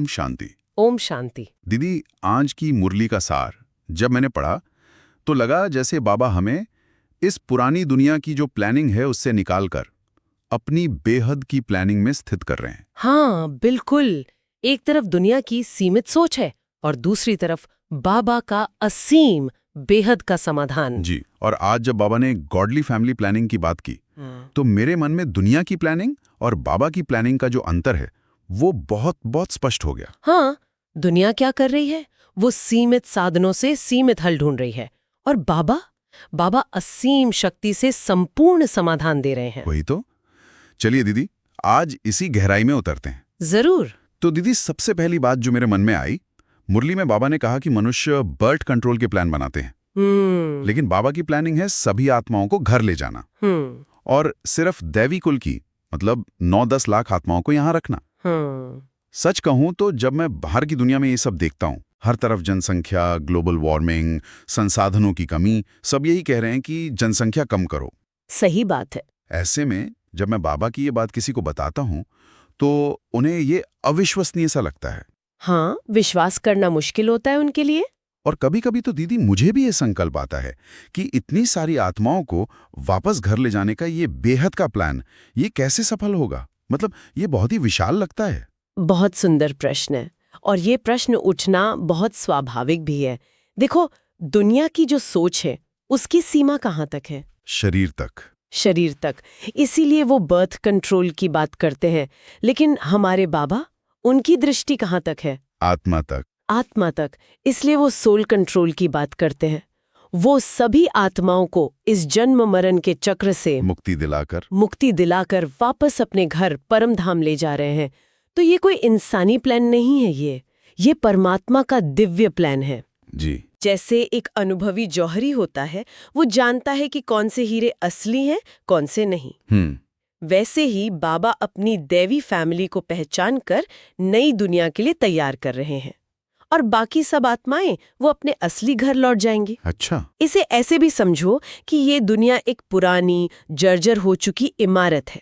ओम शांति। ओम शांति। दीदी, आज की मुरली का सार जब मैंने पढ़ा तो लगा जैसे बाबा हमें इस पुरानी दुनिया की जो प्लानिंग है उससे निकालकर अपनी बेहद की प्लानिंग में स्थित कर रहे हैं। हाँ बिल्कुल। एक तरफ दुनिया की सीमित सोच है और दूसरी तरफ बाबा का असीम बेहद का समाधान। जी, और आज जब बाबा ने गॉडली फैमिली प्लानिंग की बात की तो मेरे मन में दुनिया की प्लानिंग और बाबा की प्लानिंग का जो अंतर है वो बहुत स्पष्ट हो गया। हाँ, दुनिया क्या कर रही है? वो सीमित साधनों से सीमित हल ढूंढ रही है और बाबा असीम शक्ति से संपूर्ण समाधान दे रहे हैं। वही तो। चलिए दीदी, आज इसी गहराई में उतरते हैं। जरूर। तो दीदी, सबसे पहली बात जो मेरे मन में आई, मुरली में बाबा ने कहा कि मनुष्य बर्थ कंट्रोल के प्लान बनाते हैं, लेकिन बाबा की प्लानिंग है सभी आत्माओं को घर ले जाना और सिर्फ दैवी कुल की मतलब 9-10 लाख आत्माओं को यहाँ रखना। सच कहूं तो जब मैं बाहर की दुनिया में ये सब देखता हूं, हर तरफ जनसंख्या, ग्लोबल वार्मिंग, संसाधनों की कमी, सब यही कह रहे हैं कि जनसंख्या कम करो। सही बात है। ऐसे में जब मैं बाबा की ये बात किसी को बताता हूं तो उन्हें ये अविश्वसनीय सा लगता है। हाँ, विश्वास करना मुश्किल होता है उनके लिए। और कभी कभी तो दीदी मुझे भी ये संकल्प आता है कि इतनी सारी आत्माओं को वापस घर ले जाने का ये बेहद का प्लान, ये कैसे सफल होगा? मतलब ये बहुत ही विशाल लगता है। बहुत सुंदर प्रश्न है और ये प्रश्न उठना बहुत स्वाभाविक भी है। देखो, दुनिया की जो सोच है उसकी सीमा कहाँ तक है? शरीर तक। इसीलिए वो बर्थ कंट्रोल की बात करते हैं। लेकिन हमारे बाबा, उनकी दृष्टि कहाँ तक है? आत्मा तक। इसलिए वो सोल कंट्रोल की बात करते हैं। वो सभी आत्माओं को इस जन्म मरण के चक्र से मुक्ति दिलाकर वापस अपने घर परम धाम ले जा रहे हैं। तो ये कोई इंसानी प्लान नहीं है, ये परमात्मा का दिव्य प्लान है। जी। जैसे एक अनुभवी जौहरी होता है, वो जानता है कि कौन से हीरे असली हैं, कौन से नहीं। वैसे ही बाबा अपनी दैवी फैमिली को पहचान कर नई दुनिया के लिए तैयार कर रहे हैं और बाकी सब आत्माएं वो अपने असली घर लौट जाएंगी। अच्छा। इसे ऐसे भी समझो कि ये दुनिया एक पुरानी जर्जर हो चुकी इमारत है।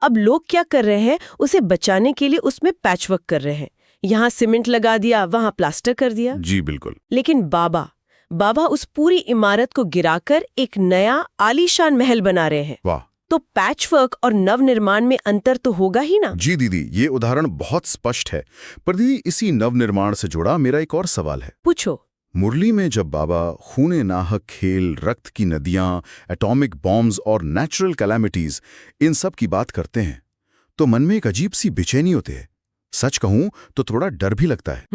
अब लोग क्या कर रहे हैं? उसे बचाने के लिए उसमें पैचवर्क कर रहे हैं। यहाँ सीमेंट लगा दिया, वहां प्लास्टर कर दिया। जी बिल्कुल। लेकिन बाबा उस पूरी इमारत को गिराकर एक नया आलीशान महल बना रहे हैं। वाह। तो पैचवर्क और नवनिर्माण में अंतर तो होगा ही ना। जी दीदी, ये उदाहरण बहुत स्पष्ट है। पर दीदी, इसी नवनिर्माण से जुड़ा मेरा एक और सवाल है। पूछो। मुरली में जब बाबा खूने नाहक खेल, रक्त की नदियां, एटॉमिक बॉम्ब्स और नेचुरल कैलामिटीज, इन सब की बात करते हैं तो मन में एक अजीब सी बेचैनी होती है। सच कहूं तो थोड़ा डर भी लगता है।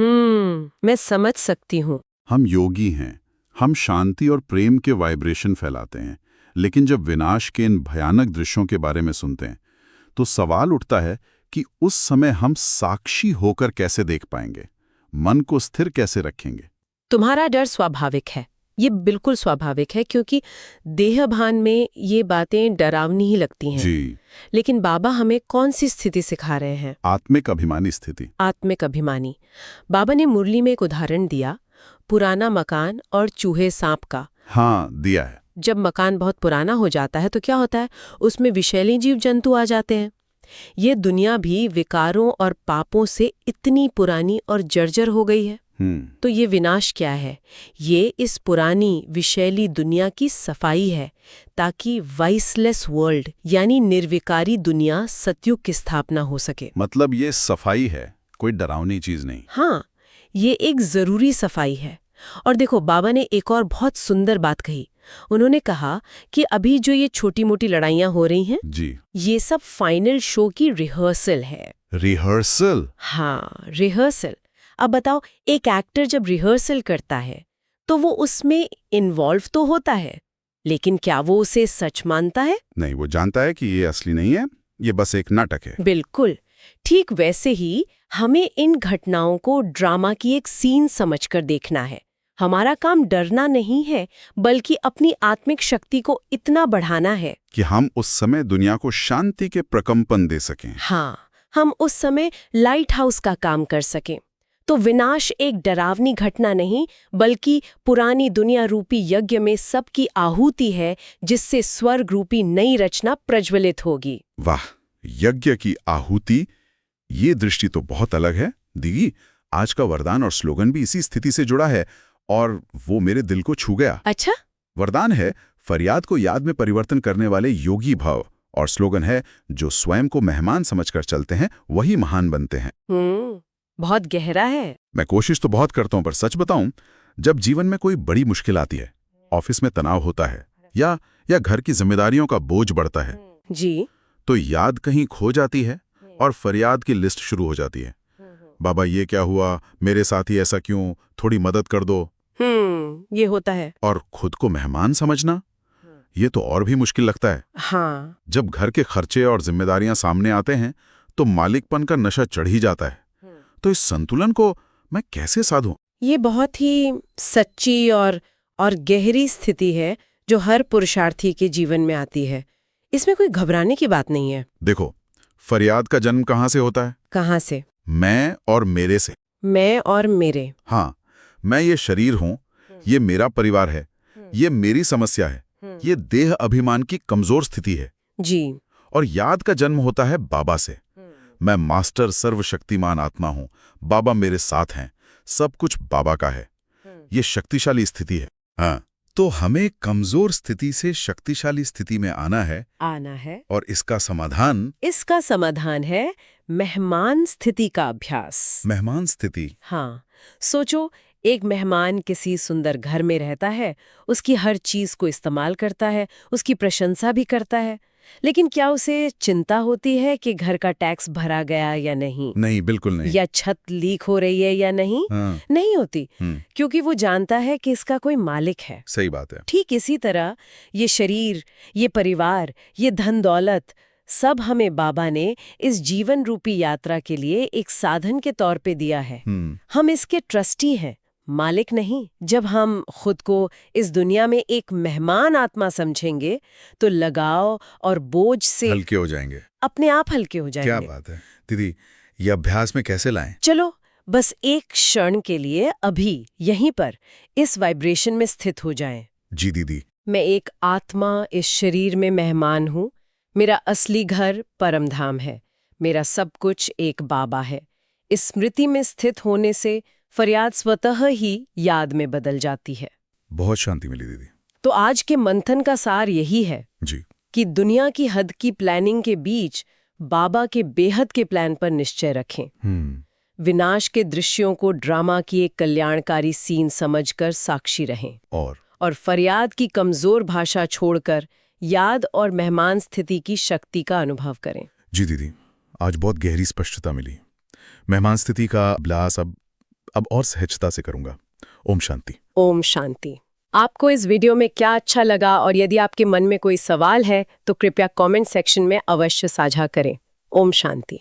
मैं समझ सकती हूँ। हम योगी हैं, हम शांति और प्रेम के वाइब्रेशन फैलाते हैं, लेकिन जब विनाश के इन भयानक दृश्यों के बारे में सुनते हैं तो सवाल उठता है कि उस समय हम साक्षी होकर कैसे देख पाएंगे, मन को स्थिर कैसे रखेंगे। तुम्हारा डर स्वाभाविक है, ये बिल्कुल स्वाभाविक है, क्योंकि देहभान में ये बातें डरावनी ही लगती हैं। जी। लेकिन बाबा हमें कौन सी स्थिति सिखा रहे हैं? आत्मिक अभिमानी स्थिति। आत्मिक अभिमानी। बाबा ने मुरली में एक उदाहरण दिया, पुराना मकान और चूहे सांप का। हाँ, दिया है। जब मकान बहुत पुराना हो जाता है तो क्या होता है? उसमें विषैली जीव जंतु आ जाते हैं। ये दुनिया भी विकारों और पापों से इतनी पुरानी और जर्जर हो गई है। तो ये विनाश क्या है? ये इस पुरानी विषैली दुनिया की सफाई है, ताकि वाइसलेस वर्ल्ड यानी निर्विकारी दुनिया सतयुग की स्थापना हो सके। मतलब ये सफाई है, कोई डरावनी चीज नहीं। हाँ, ये एक जरूरी सफाई है। और देखो, बाबा ने एक और बहुत सुंदर बात कही। उन्होंने कहा कि अभी जो ये छोटी मोटी लड़ाइयां हो रही हैं, जी, ये सब फाइनल शो की रिहर्सल है। रिहर्सल? हाँ, रिहर्सल। अब बताओ, एक एक्टर जब रिहर्सल करता है तो वो उसमें इन्वॉल्व तो होता है, लेकिन क्या वो उसे सच मानता है? नहीं, वो जानता है कि ये असली नहीं है, ये बस एक नाटक है। बिल्कुल ठीक वैसे ही हमें इन घटनाओं को ड्रामा की एक सीन समझकर देखना है। हमारा काम डरना नहीं है, बल्कि अपनी आत्मिक शक्ति को इतना बढ़ाना है कि हम उस समय दुनिया को शांति के प्रकंपन दे सकें। हाँ, हम उस समय लाइट हाउस का काम कर सकें। तो विनाश एक डरावनी घटना नहीं, बल्कि पुरानी दुनिया रूपी यज्ञ में सबकी आहुति है, जिससे स्वर्ग रूपी नई रचना प्रज्वलित होगी। वाह, यज्ञ की आहुति, ये दृष्टि तो बहुत अलग है। दीदी, आज का वरदान और स्लोगन भी इसी स्थिति से जुड़ा है और वो मेरे दिल को छू गया। अच्छा। वरदान है फरियाद को याद में परिवर्तन करने वाले योगी भव, और स्लोगन है जो स्वयं को मेहमान समझकर चलते हैं वही महान बनते हैं। बहुत गहरा है। मैं कोशिश तो बहुत करता हूं, पर सच बताऊं, जब जीवन में कोई बड़ी मुश्किल आती है, ऑफिस में तनाव होता है या घर की जिम्मेदारियों का बोझ बढ़ता है जी, तो याद कहीं खो जाती है और फरियाद की लिस्ट शुरू हो जाती है। बाबा ये क्या हुआ, मेरे साथ ही ऐसा क्यों, थोड़ी मदद कर दो। ये होता है। और खुद को मेहमान समझना, ये तो और भी मुश्किल लगता है। हाँ। जब घर के खर्चे और जिम्मेदारियां सामने आते हैं तो मालिकपन का नशा चढ़ ही जाता है। तो इस संतुलन को मैं कैसे साधूं? ये बहुत ही सच्ची और गहरी स्थिति है जो हर पुरुषार्थी के जीवन में आती है। इसमें कोई घबराने की बात नहीं है। देखो, फरियाद का जन्म कहाँ से होता है? कहाँ से? मैं और मेरे से। मैं और मेरे। हाँ, मैं ये शरीर हूं, ये मेरा परिवार है, ये मेरी समस्या है, ये देह अभिमान की कमजोर स्थिति है जी। और याद का जन्म होता है बाबा से। मैं मास्टर सर्वशक्तिमान आत्मा हूं, बाबा मेरे साथ हैं, सब कुछ बाबा का है। ये शक्तिशाली स्थिति है। हाँ, तो हमें कमजोर स्थिति से शक्तिशाली स्थिति में आना है। और इसका समाधान है मेहमान स्थिति का अभ्यास। मेहमान स्थिति। हाँ, सोचो, एक मेहमान किसी सुंदर घर में रहता है, उसकी हर चीज को इस्तेमाल करता है, उसकी प्रशंसा भी करता है, लेकिन क्या उसे चिंता होती है कि घर का टैक्स भरा गया या नहीं? नहीं, बिल्कुल नहीं। या छत लीक हो रही है या नहीं? हाँ। नहीं होती, क्योंकि वो जानता है कि इसका कोई मालिक है। सही बात है। ठीक इसी तरह ये शरीर, ये परिवार, ये धन दौलत, सब हमें बाबा ने इस जीवन रूपी यात्रा के लिए एक साधन के तौर पे दिया है। हम इसके ट्रस्टी हैं, मालिक नहीं। जब हम खुद को इस दुनिया में एक मेहमान आत्मा समझेंगे तो लगाव और बोझ से हल्के हो जाएंगे, अपने आप हल्के हो जाएंगे। क्या बात है दीदी, ये अभ्यास में कैसे लाएं? चलो बस एक क्षण के लिए अभी यहीं पर इस वाइब्रेशन में स्थित हो जाएं। जी दीदी। मैं एक आत्मा इस शरीर में मेहमान हूँ। मेरा असली घर परमधाम है। मेरा सब कुछ एक बाबा है। इस स्मृति में स्थित होने से फरियाद स्वतः ही याद में बदल जाती है। बहुत शांति मिली दीदी। तो आज के मंथन का सार यही है जी, कि दुनिया की हद की प्लानिंग के बीच बाबा के बेहद के प्लान पर निश्चय रखें। विनाश के दृश्यों को ड्रामा की एक कल्याणकारी सीन समझकर साक्षी रहें और फरियाद की कमजोर भाषा छोड़कर याद और मेहमान स्थिति की शक्ति का अनुभव करें। जी दीदी, आज बहुत गहरी स्पष्टता मिली। मेहमान स्थिति का अभ्यास अब और सहजता से करूंगा। ओम शांति। ओम शांति। आपको इस वीडियो में क्या अच्छा लगा और यदि आपके मन में कोई सवाल है तो कृपया कमेंट सेक्शन में अवश्य साझा करें। ओम शांति।